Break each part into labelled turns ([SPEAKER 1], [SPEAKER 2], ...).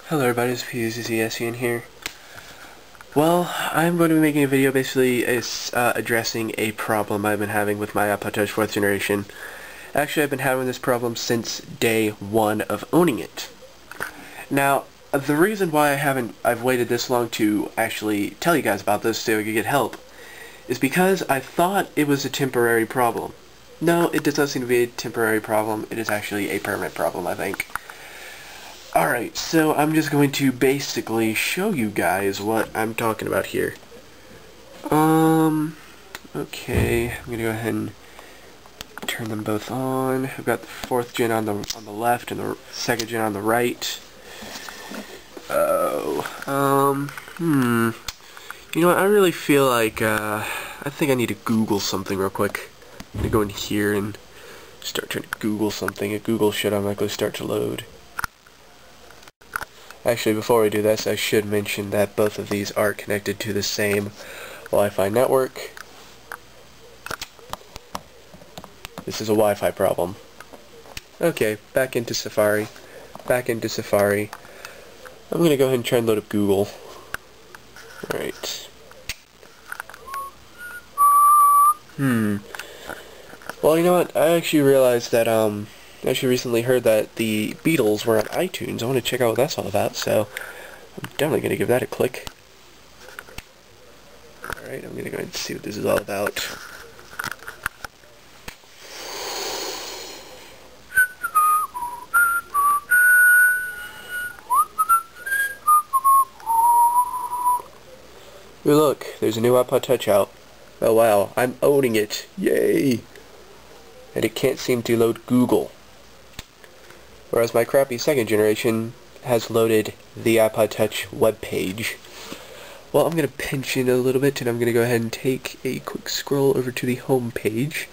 [SPEAKER 1] Hello everybody, it's Pizzscn here. Well, I'm going to be making a video basically addressing a problem I've been having with my iPod Touch 4th generation. Actually, I've been having this problem since day one of owning it. Now, the reason why I've waited this long to actually tell you guys about this so I could get help is because I thought it was a temporary problem. No, it does not seem to be a temporary problem. It is actually a permanent problem, I think. Alright, so I'm just going to basically show you guys what I'm talking about here. Okay, I'm gonna go ahead and turn them both on. I've got the 4th gen on the left and the 2nd gen on the right. You know what, I really feel like, I think I need to Google something real quick. I'm gonna go in here and start trying to Google something. A Google should automatically start to load. Actually, before we do this, I should mention that both of these are connected to the same Wi-Fi network. This is a Wi-Fi problem. Okay, back into Safari. Back into Safari. I'm gonna go ahead and try and load up Google. Alright. Well, you know what? I actually realized that, I actually recently heard that the Beatles were on iTunes. I want to check out what that's all about, so I'm definitely going to give that a click. Alright, I'm going to go ahead and see what this is all about. Ooh, look, there's a new iPod Touch out. Oh wow, I'm owning it. Yay! And it can't seem to load Google. Whereas my crappy 2nd generation has loaded the iPod Touch web page. Well, I'm going to pinch in a little bit, and I'm going to go ahead and take a quick scroll over to the home page.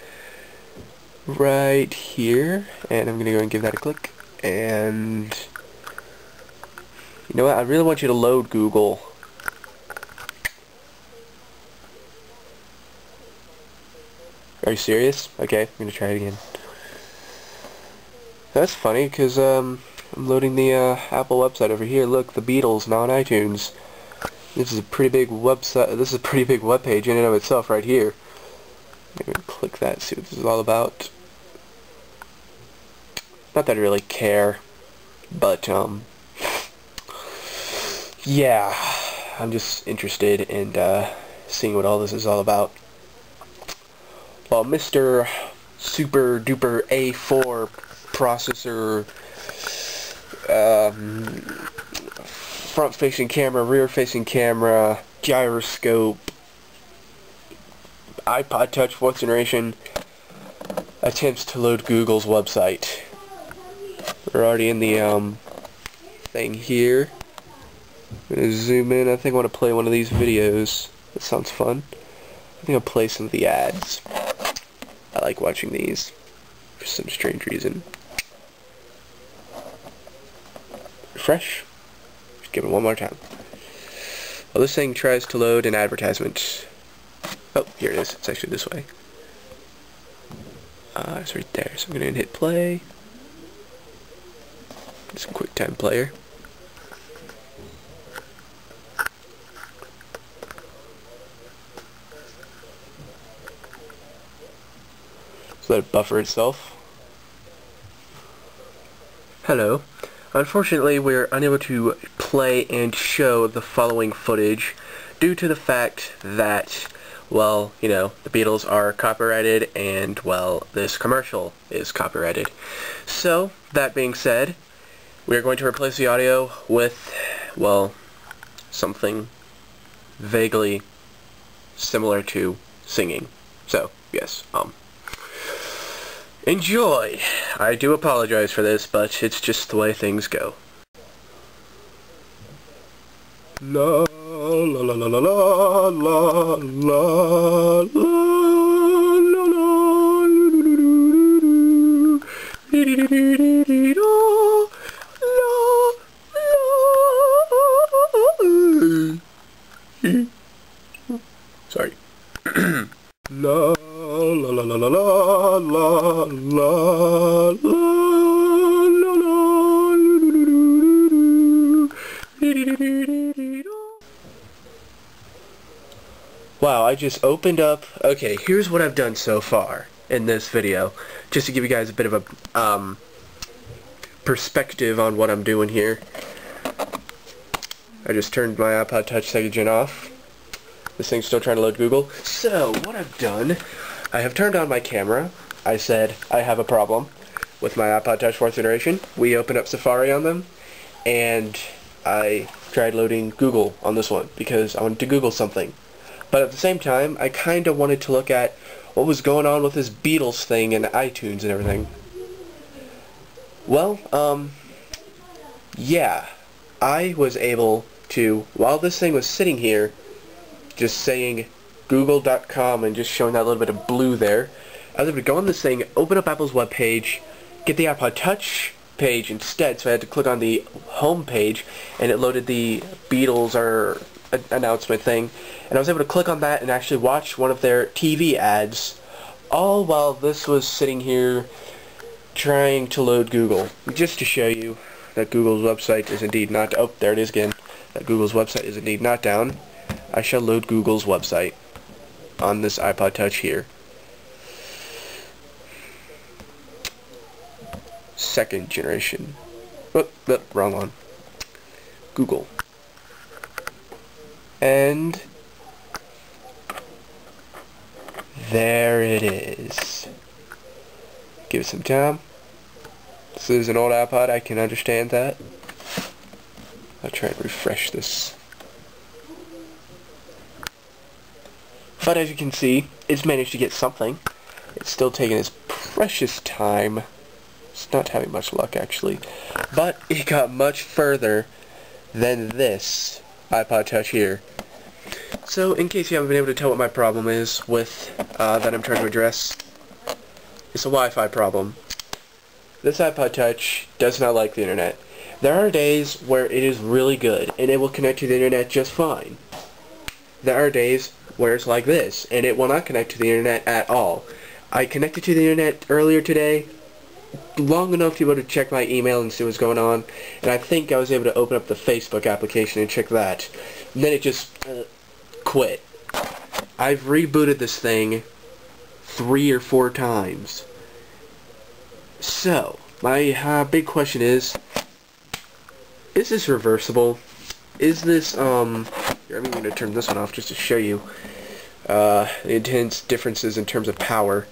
[SPEAKER 1] Right here. And I'm going to go and give that a click. And you know what? I really want you to load Google. Are you serious? Okay, I'm going to try it again. That's funny, because I'm loading the Apple website over here. Look, the Beatles now on iTunes. This is a pretty big website. This is a pretty big web page in and of itself right here. I'm gonna click that, see what this is all about. Not that I really care, but yeah, I'm just interested in seeing what all this is all about. Well, Mr. Super Duper A4 processor, front-facing camera, rear-facing camera, gyroscope, iPod Touch 4th generation attempts to load Google's website. We're already in the thing here. I'm gonna zoom in. I think I want to play one of these videos. That sounds fun. I think I'll play some of the ads. I like watching these for some strange reason. Refresh. Just give it one more time. Well, this thing tries to load an advertisement. Oh, here it is. It's actually this way. It's right there. So I'm going to hit play. It's a QuickTime player. So let it buffer itself. Hello. Unfortunately, we're unable to play and show the following footage due to the fact that, well, you know, the Beatles are copyrighted and, well, this commercial is copyrighted. So, that being said, we are going to replace the audio with, well, something vaguely similar to singing. So, yes, enjoy! I do apologize for this, but it's just the way things go. La la la la la la la la la. Sorry. La la la la la la la la la la la Wow, I just opened up... Okay, here's what I've done so far in this video, just to give you guys a bit of a perspective on what I'm doing here. I just turned my iPod Touch 2nd Gen off. This thing's still trying to load Google. So, what I've done, I have turned on my camera. I said I have a problem with my iPod Touch 4th generation. We opened up Safari on them, and I tried loading Google on this one because I wanted to Google something. But at the same time, I kind of wanted to look at what was going on with this Beatles thing and iTunes and everything. Well, yeah, I was able to, while this thing was sitting here, just saying google.com and just showing that little bit of blue there, I was able to go on this thing, open up Apple's webpage, get the iPod Touch page instead, so I had to click on the home page, and it loaded the Beatles or announcement thing, and I was able to click on that and actually watch one of their TV ads, all while this was sitting here trying to load Google, just to show you that Google's website is indeed not, oh, there it is again, that Google's website is indeed not down. I shall load Google's website on this iPod Touch here. 2nd generation. Oh, wrong one. Google. And there it is. Give it some time. This is an old iPod, I can understand that. I'll try and refresh this. But as you can see, it's managed to get something. It's still taking its precious time. It's not having much luck, actually. But it got much further than this iPod Touch here. So, in case you haven't been able to tell what my problem is with that I'm trying to address, it's a Wi-Fi problem. This iPod Touch does not like the internet. There are days where it is really good, and it will connect to the internet just fine. There are days where it's like this, and it will not connect to the internet at all. I connected to the internet earlier today, long enough to be able to check my email and see what's going on, and I think I was able to open up the Facebook application and check that. And then it just quit. I've rebooted this thing 3 or 4 times. So, my big question is this reversible? Is this, here, I'm even going to turn this one off just to show you the intense differences in terms of power.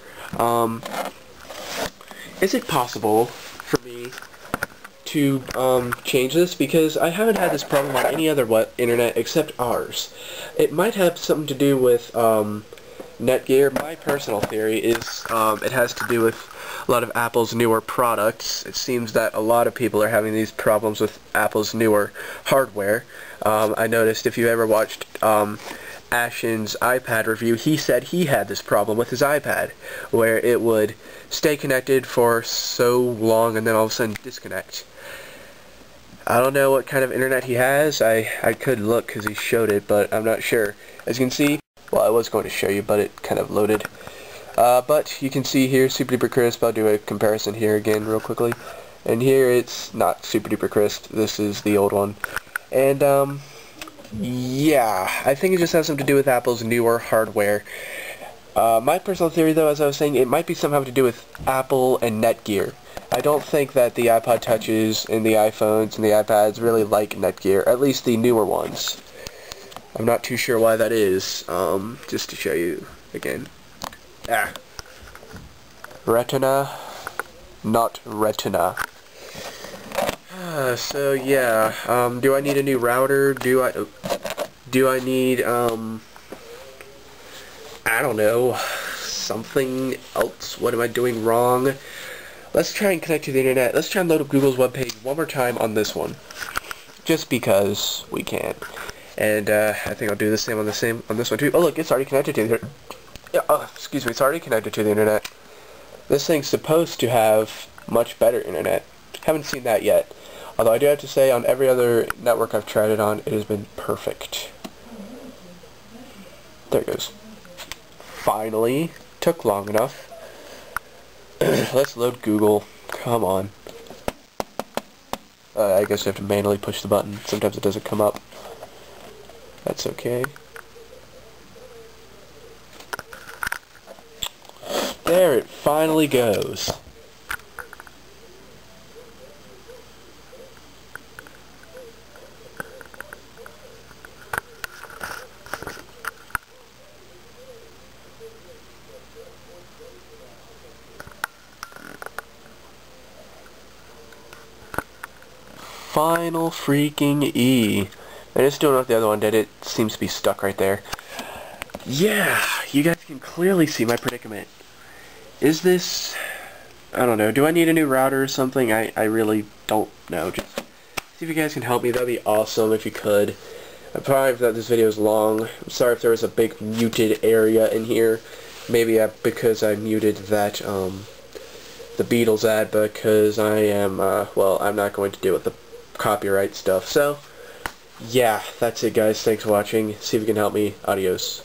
[SPEAKER 1] Is it possible for me to change this? Because I haven't had this problem on any other internet except ours. It might have something to do with Netgear. My personal theory is it has to do with a lot of Apple's newer products. It seems that a lot of people are having these problems with Apple's newer hardware. I noticed if you ever watched Ashen's iPad review, he said he had this problem with his iPad, where it would stay connected for so long and then all of a sudden disconnect. I don't know what kind of internet he has. I could look because he showed it, but I'm not sure. As you can see, well, I was going to show you, but it kind of loaded. But you can see here, super duper crisp. I'll do a comparison here again real quickly. And here it's not super duper crisp. This is the old one. And yeah, I think it just has something to do with Apple's newer hardware. My personal theory, though, as I was saying, it might be somehow to do with Apple and Netgear. I don't think that the iPod Touches and the iPhones and the iPads really like Netgear, at least the newer ones. I'm not too sure why that is, just to show you again. Retina, not Retina. So yeah, do I need a new router? Do I need, I don't know, something else? What am I doing wrong? Let's try and connect to the internet. Let's try and load up Google's webpage one more time on this one. Just because we can. And I think I'll do the same on this one too. Oh look, it's already connected to the excuse me, it's already connected to the internet. This thing's supposed to have much better internet. Haven't seen that yet. Although I do have to say, on every other network I've tried it on, it has been perfect. There it goes. Finally. Took long enough. Let's load Google. Come on. I guess you have to manually push the button. Sometimes it doesn't come up. That's okay. There it finally goes. Final freaking E. I just don't know if the other one did. It seems to be stuck right there. Yeah, you guys can clearly see my predicament. Is this... I don't know. Do I need a new router or something? I really don't know. Just see if you guys can help me. That'd be awesome if you could. I probably thought this video is long. I'm sorry if there was a big muted area in here. Maybe because I muted that, the Beatles ad, because I am, well, I'm not going to deal with the copyright stuff. So, yeah, that's it guys. Thanks for watching. See if you can help me. Adios.